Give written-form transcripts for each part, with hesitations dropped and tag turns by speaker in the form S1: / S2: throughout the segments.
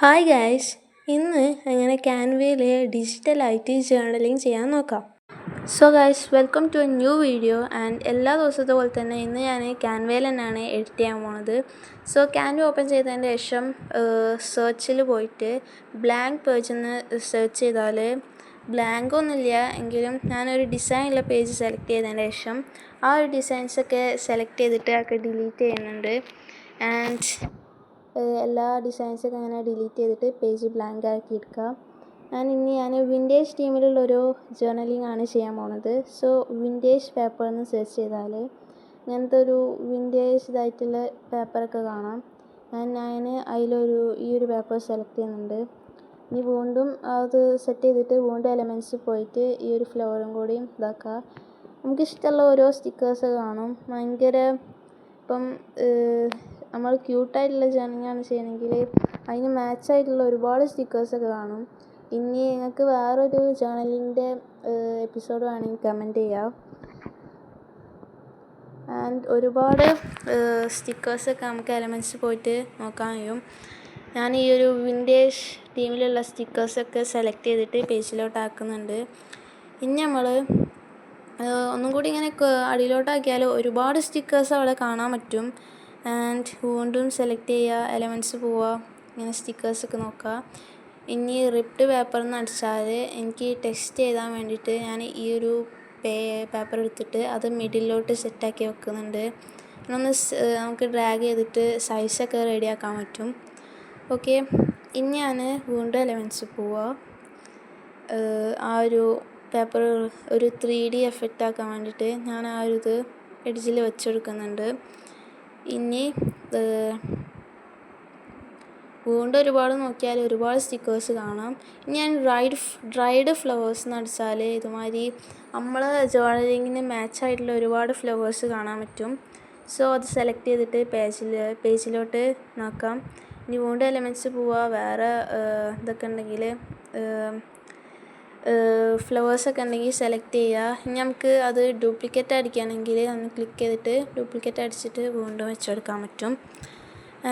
S1: Hi guys, ഇന്ന് എങ്ങനെ ക്യാൻവയിൽ ഡിജിറ്റലായിട്ട് journaling ചെയ്യാൻ നോക്കാം. So guys, welcome to a new video. And എല്ലാ ദിവസത്തെ പോലെ തന്നെ ഇന്ന് ഞാൻ ക്യാൻവയിൽ തന്നെയാണ് എഡിറ്റ് ചെയ്യാൻ പോകുന്നത്. സോ ക്യാൻവ ഓപ്പൺ ചെയ്തതിന് ശേഷം സെർച്ചിൽ പോയിട്ട് ബ്ലാങ്ക് പേജ് എന്ന് സെർച്ച് ചെയ്താൽ ബ്ലാങ്ക് ഒന്നുമില്ല എങ്കിലും ഞാനൊരു ഡിസൈനുള്ള പേജ് സെലക്ട് ചെയ്തതിന് ശേഷം ആ ഒരു ഡിസൈൻസൊക്കെ സെലക്ട് ചെയ്തിട്ട് അതൊക്കെ ഡിലീറ്റ് ചെയ്യുന്നുണ്ട്. ആൻഡ് എല്ലാ ഡിസൈൻസൊക്കെ അങ്ങനെ ഡിലീറ്റ് ചെയ്തിട്ട് പേജ് ബ്ലാങ്ക് ആക്കി എടുക്കുക. ഇനി ഞാൻ വിൻറ്റേജ് ടീമിലുള്ളൊരു ജേർണലിംഗ് ആണ് ചെയ്യാൻ പോകുന്നത്. സോ വിൻറ്റേജ് പേപ്പർ എന്ന് സെർച്ച് ചെയ്താൽ ഇങ്ങനത്തെ ഒരു വിൻറ്റേജ് ഇതായിട്ടുള്ള പേപ്പറൊക്കെ കാണാം. ഞാൻ ഈ ഒരു പേപ്പർ സെലക്ട് ചെയ്യുന്നുണ്ട്. ഇനി വീണ്ടും അത് സെറ്റ് ചെയ്തിട്ട് വീണ്ടും എലമെൻറ്റ്സ് പോയിട്ട് ഈ ഒരു ഫ്ലവറും കൂടിയും ഇതാക്കുക. നമുക്കിഷ്ടമുള്ള ഓരോ സ്റ്റിക്കേഴ്സ് കാണും. ഭയങ്കര ഇപ്പം നമ്മൾ ക്യൂട്ടായിട്ടുള്ള ജേർണലിംഗാണ് ചെയ്യണമെങ്കിൽ അതിന് മാച്ചായിട്ടുള്ള ഒരുപാട് സ്റ്റിക്കേഴ്സൊക്കെ കാണും. ഇനി നിങ്ങൾക്ക് വേറൊരു ജേർണലിൻ്റെ എപ്പിസോഡ് വേണമെങ്കിൽ കമൻറ്റ് ചെയ്യാം. ആൻഡ് ഒരുപാട് സ്റ്റിക്കേഴ്സൊക്കെ നമുക്ക് എലമെൻറ്റ്സ് പോയിട്ട് നോക്കാൻ കഴിയും. ഞാൻ ഈ ഒരു വിൻറ്റേജ് ടീമിലുള്ള സ്റ്റിക്കേഴ്സൊക്കെ സെലക്ട് ചെയ്തിട്ട് പേജിലോട്ട് ആക്കുന്നുണ്ട്. ഇനി നമ്മൾ ഒന്നും കൂടി ഇങ്ങനെ അടിയിലോട്ടാക്കിയാൽ ഒരുപാട് സ്റ്റിക്കേഴ്സ് അവിടെ കാണാൻ പറ്റും. ആൻഡ് വീണ്ടും സെലക്ട് ചെയ്യുക, എലമെൻറ്റ്സ് പോവുക, ഇങ്ങനെ സ്റ്റിക്കേഴ്സൊക്കെ നോക്കുക. ഇനി റിപ്ഡ് പേപ്പർ എന്ന് അടിച്ചാൽ എനിക്ക് ടെക്സ്റ്റ് എഴുതാൻ വേണ്ടിയിട്ട് ഞാൻ ഈ ഒരു പേപ്പർ എടുത്തിട്ട് അത് മിഡിലോട്ട് സെറ്റാക്കി വെക്കുന്നുണ്ട്. നമുക്ക് ഡ്രാഗ് ചെയ്തിട്ട് സൈസൊക്കെ റെഡിയാക്കാൻ പറ്റും. ഓക്കെ, ഇനി ഞാൻ വീണ്ടും എലമെൻറ്റ്സ് പോവുക. ആ ഒരു പേപ്പർ ഒരു 3D എഫക്റ്റ് ആക്കാൻ വേണ്ടിയിട്ട് ഞാൻ ആ ഒരു ഇത് എഡ്ജിൽ വെച്ചെടുക്കുന്നുണ്ട്. ഇനി വീണ്ടും ഒരുപാട് നോക്കിയാൽ ഒരുപാട് സ്റ്റിക്കേഴ്സ് കാണാം. ഇനി ഞാൻ ഡ്രൈഡ് ഫ്ലവേഴ്സ് എന്ന് അടിച്ചാൽ ഇതുമാതിരി നമ്മൾ ജേർണലിങ്ങിന് മാച്ചായിട്ടുള്ള ഒരുപാട് ഫ്ലവേഴ്സ് കാണാൻ പറ്റും. സോ അത് സെലക്ട് ചെയ്തിട്ട് പേജിലോട്ട് നോക്കാം. ഇനി വീണ്ടും എലമെൻറ്റ്സ് പോവുക. വേറെ ഇതൊക്കെ ഉണ്ടെങ്കിൽ ഫ്ലവേഴ്സൊക്കെ ഉണ്ടെങ്കിൽ സെലക്ട് ചെയ്യുക. ഇനി നമുക്ക് അത് ഡ്യൂപ്ലിക്കേറ്റ് അടിക്കുകയാണെങ്കിൽ ഒന്ന് ക്ലിക്ക് ചെയ്തിട്ട് ഡ്യൂപ്ലിക്കേറ്റ് അടിച്ചിട്ട് വീണ്ടും വെച്ചെടുക്കാൻ പറ്റും.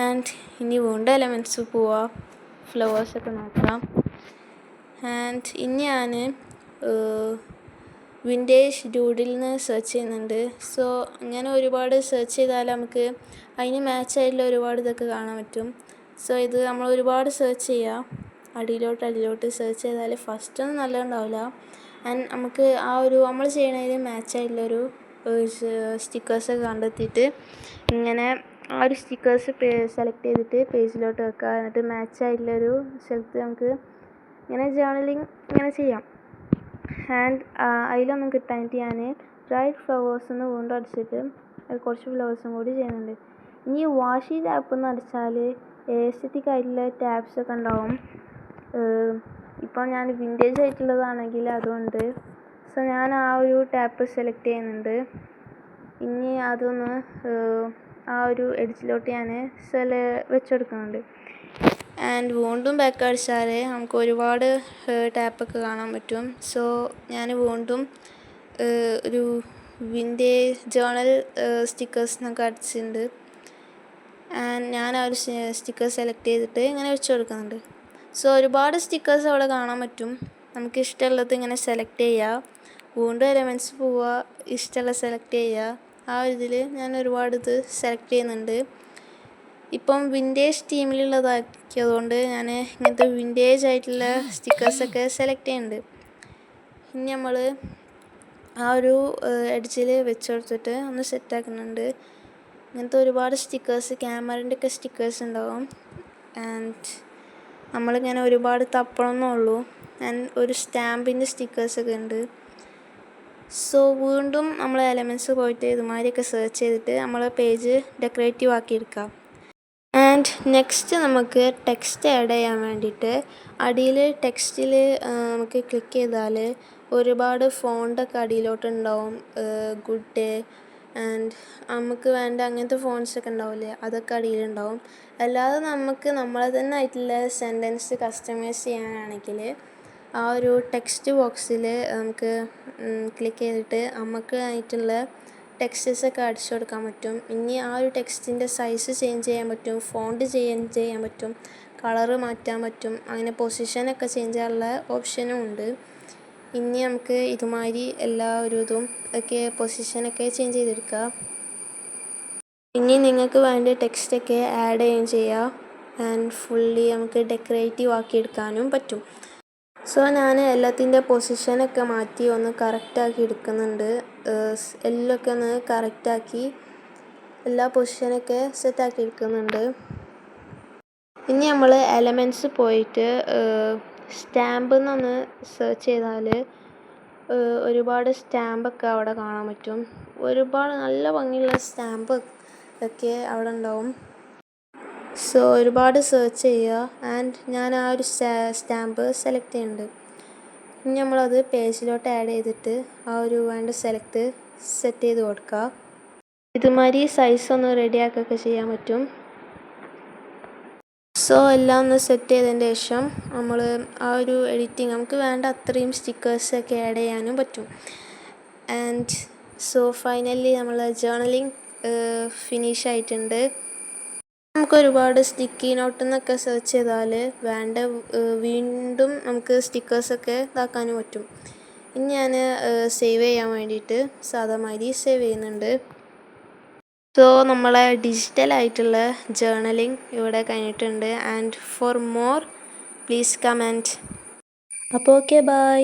S1: ആൻഡ് ഇനി വീണ്ടും എലമെൻറ്റ്സ് പോവുക, ഫ്ലവേഴ്സൊക്കെ നോക്കാം. ആൻഡ് ഇനി ഞാൻ വിൻറ്റേജ് ഡൂഡിൽ നിന്ന് സെർച്ച് ചെയ്യുന്നുണ്ട്. സോ അങ്ങനെ ഒരുപാട് സെർച്ച് ചെയ്താൽ നമുക്ക് അതിന് മാച്ചായിട്ടുള്ള ഒരുപാട് ഇതൊക്കെ കാണാൻ പറ്റും. സോ ഇത് നമ്മൾ ഒരുപാട് സെർച്ച് ചെയ്യുക, അടിയിലോട്ട് സെർച്ച് ചെയ്താൽ ഫസ്റ്റൊന്നും നല്ലതുണ്ടാവില്ല. ആൻഡ് നമുക്ക് ആ ഒരു നമ്മൾ ചെയ്യണതിന് മാച്ചായിട്ടുള്ളൊരു സ്റ്റിക്കേഴ്സൊക്കെ കണ്ടെത്തിയിട്ട് ഇങ്ങനെ ആ ഒരു സ്റ്റിക്കേഴ്സ് സെലക്ട് ചെയ്തിട്ട് പേജിലോട്ട് വെക്കുക. എന്നിട്ട് മാച്ചായിട്ടുള്ളൊരു സ്ഥലത്ത് നമുക്ക് ഇങ്ങനെ ജേർണലിംഗ് ഇങ്ങനെ ചെയ്യാം. ആൻഡ് അതിലൊന്നും കിട്ടാനായിട്ട് ഞാൻ ഡ്രൈഡ് ഫ്ലവേഴ്സ് എന്ന് വീണ്ടും അടിച്ചിട്ട് കുറച്ച് ഫ്ലവേഴ്സും കൂടി ചെയ്യുന്നുണ്ട്. ഇനി വാഷി ടാപ്പ് എന്ന് അടിച്ചാൽ എസ്തെറ്റിക് ആയിട്ടുള്ള ടാബ്സൊക്കെ ഉണ്ടാവും. ഇപ്പോൾ ഞാൻ വിൻറ്റേജ് ആയിട്ടുള്ളതാണെങ്കിൽ അതുകൊണ്ട് സോ ഞാൻ ആ ഒരു ടാപ്പ് സെലക്ട് ചെയ്യുന്നുണ്ട്. ഇനി അതൊന്ന് ആ ഒരു എഡ്ജിലോട്ട് ഞാൻ വെച്ചെടുക്കുന്നുണ്ട്. ആൻഡ് വീണ്ടും ബാക്ക് അടിച്ചാൽ നമുക്ക് ഒരുപാട് ടാപ്പൊക്കെ കാണാൻ പറ്റും. സോ ഞാൻ വീണ്ടും ഒരു വിൻറ്റേജ് ജേർണൽ സ്റ്റിക്കേഴ്സ് എന്നൊക്കെ അടിച്ചിട്ടുണ്ട്. ആൻഡ് ഞാൻ ആ ഒരു സ്റ്റിക്കർ സെലക്ട് ചെയ്തിട്ട് ഇങ്ങനെ വെച്ച് കൊടുക്കുന്നുണ്ട്. സോ ഒരുപാട് സ്റ്റിക്കേഴ്സ് അവിടെ കാണാൻ പറ്റും. നമുക്ക് ഇഷ്ടമുള്ളത് ഇങ്ങനെ സെലക്ട് ചെയ്യുക, വീണ്ടും എലമെൻറ്റ്സ് പോവുക, ഇഷ്ടമുള്ള സെലക്ട് ചെയ്യുക. ആ ഒരു ഇതിൽ ഞാൻ ഒരുപാട് ഇത് സെലക്ട് ചെയ്യുന്നുണ്ട്. ഇപ്പം വിൻറ്റേജ് ടീമിലുള്ളതാക്കിയതുകൊണ്ട് ഞാൻ ഇങ്ങനത്തെ വിൻറ്റേജ് ആയിട്ടുള്ള സ്റ്റിക്കേഴ്സൊക്കെ സെലക്ട് ചെയ്യുന്നുണ്ട്. ഇനി നമ്മൾ ആ ഒരു എഡ്ജിൽ വെച്ച് കൊടുത്തിട്ട് ഒന്ന് സെറ്റാക്കുന്നുണ്ട്. ഇങ്ങനത്തെ ഒരുപാട് സ്റ്റിക്കേഴ്സ്, ക്യാമറൻ്റെ ഒക്കെ സ്റ്റിക്കേഴ്സ് ഉണ്ടാവും. ആൻഡ് നമ്മളിങ്ങനെ ഒരുപാട് തപ്പണമെന്നുള്ളൂ. ആൻഡ് ഒരു സ്റ്റാമ്പിൻ്റെ സ്റ്റിക്കേഴ്സൊക്കെ ഉണ്ട്. സോ വീണ്ടും നമ്മൾ എലമെൻറ്റ്സ് പോയിട്ട് ഇതുമാതിരിയൊക്കെ സെർച്ച് ചെയ്തിട്ട് നമ്മൾ പേജ് ഡെക്കറേറ്റീവ് ആക്കിയെടുക്കാം. ആൻഡ് നെക്സ്റ്റ് നമുക്ക് ടെക്സ്റ്റ് ആഡ് ചെയ്യാൻ വേണ്ടിയിട്ട് അടിയിൽ ടെക്സ്റ്റിൽ നമുക്ക് ക്ലിക്ക് ചെയ്താൽ ഒരുപാട് ഫോണ്ടൊക്കെ അടിയിലോട്ടുണ്ടാവും. ഗുഡ് ഡേ ആൻഡ് നമുക്ക് വേണ്ട അങ്ങനത്തെ ഫോൺസൊക്കെ ഉണ്ടാവില്ലേ, അതൊക്കെ അടിയിലുണ്ടാവും. അല്ലാതെ നമുക്ക് നമ്മളെ തന്നെ ആയിട്ടുള്ള സെൻറ്റൻസ് കസ്റ്റമൈസ് ചെയ്യാനാണെങ്കിൽ ആ ഒരു ടെക്സ്റ്റ് ബോക്സിൽ നമുക്ക് ക്ലിക്ക് ചെയ്തിട്ട് നമുക്ക് ആയിട്ടുള്ള ടെക്സ്റ്റസൊക്കെ അടിച്ചു കൊടുക്കാൻ പറ്റും. ഇനി ആ ഒരു ടെക്സ്റ്റിൻ്റെ സൈസ് ചേഞ്ച് ചെയ്യാൻ പറ്റും, ഫോണ്ട് ചേഞ്ച് ചെയ്യാൻ പറ്റും. കളറ് മാറ്റാൻ പറ്റും, അങ്ങനെ പൊസിഷനൊക്കെ ചേഞ്ച് ചെയ്യാനുള്ള ഓപ്ഷനും ഉണ്ട്. ഇനി നമുക്ക് ഇതുമാതിരി എല്ലാ ഇതും ഒക്കെ പൊസിഷനൊക്കെ ചേഞ്ച് ചെയ്തെടുക്കുക. ഇനി നിങ്ങൾക്ക് വേണ്ട ടെക്സ്റ്റൊക്കെ ആഡ് ചെയ്യുകയും ചെയ്യാം. ആൻഡ് ഫുള്ളി നമുക്ക് ഡെക്കറേറ്റീവ് ആക്കി എടുക്കാനും പറ്റും. സോ ഞാൻ എല്ലാത്തിൻ്റെ പൊസിഷനൊക്കെ മാറ്റി ഒന്ന് കറക്റ്റാക്കി എടുക്കുന്നുണ്ട്. എല്ലൊക്കെ ഒന്ന് കറക്റ്റാക്കി എല്ലാ പൊസിഷനൊക്കെ സെറ്റാക്കി എടുക്കുന്നുണ്ട്. ഇനി നമ്മൾ എലമെൻറ്റ്സ് പോയിട്ട് സ്റ്റാമ്പ് എന്നൊന്ന് സെർച്ച് ചെയ്താൽ ഒരുപാട് സ്റ്റാമ്പൊക്കെ അവിടെ കാണാൻ പറ്റും. ഒരുപാട് നല്ല ഭംഗിയുള്ള സ്റ്റാമ്പ് ഒക്കെ അവിടെ ഉണ്ടാവും. സോ ഒരുപാട് സെർച്ച് ചെയ്യുക. ആൻഡ് ഞാൻ ആ ഒരു സ്റ്റാമ്പ് സെലക്ട് ചെയ്യുന്നുണ്ട്. ഇനി നമ്മളത് പേജിലോട്ട് ആഡ് ചെയ്തിട്ട് ആ ഒരു വേണ്ട സെറ്റ് ചെയ്ത് കൊടുക്കുക. ഇതുമാതിരി സൈസ് ഒന്ന് റെഡിയാക്കുകയൊക്കെ ചെയ്യാൻ പറ്റും. സോ എല്ലാം ഒന്ന് സെറ്റ് ചെയ്തതിന് ശേഷം നമ്മൾ ആ ഒരു എഡിറ്റിംഗ് നമുക്ക് വേണ്ട അത്രയും സ്റ്റിക്കേഴ്സൊക്കെ ആഡ് ചെയ്യാനും പറ്റും. ആൻഡ് സോ ഫൈനലി നമ്മൾ ജേർണലിംഗ് ഫിനിഷ് ആയിട്ടുണ്ട്. നമുക്ക് ഒരുപാട് സ്റ്റിക്കി നോട്ട് എന്നൊക്കെ സെർച്ച് ചെയ്താൽ വേണ്ട വീണ്ടും നമുക്ക് സ്റ്റിക്കേഴ്സൊക്കെ ഇതാക്കാനും പറ്റും. ഇനി ഞാൻ സേവ് ചെയ്യാൻ വേണ്ടിയിട്ട് സാധാമാതിരി സേവ് ചെയ്യുന്നുണ്ട്. സോ നമ്മളെ ഡിജിറ്റലായിട്ടുള്ള ജേർണലിംഗ് ഇവിടെ കഴിഞ്ഞിട്ടുണ്ട്. And for more please comment. അപ്പോൾ ഓക്കെ, ബൈ.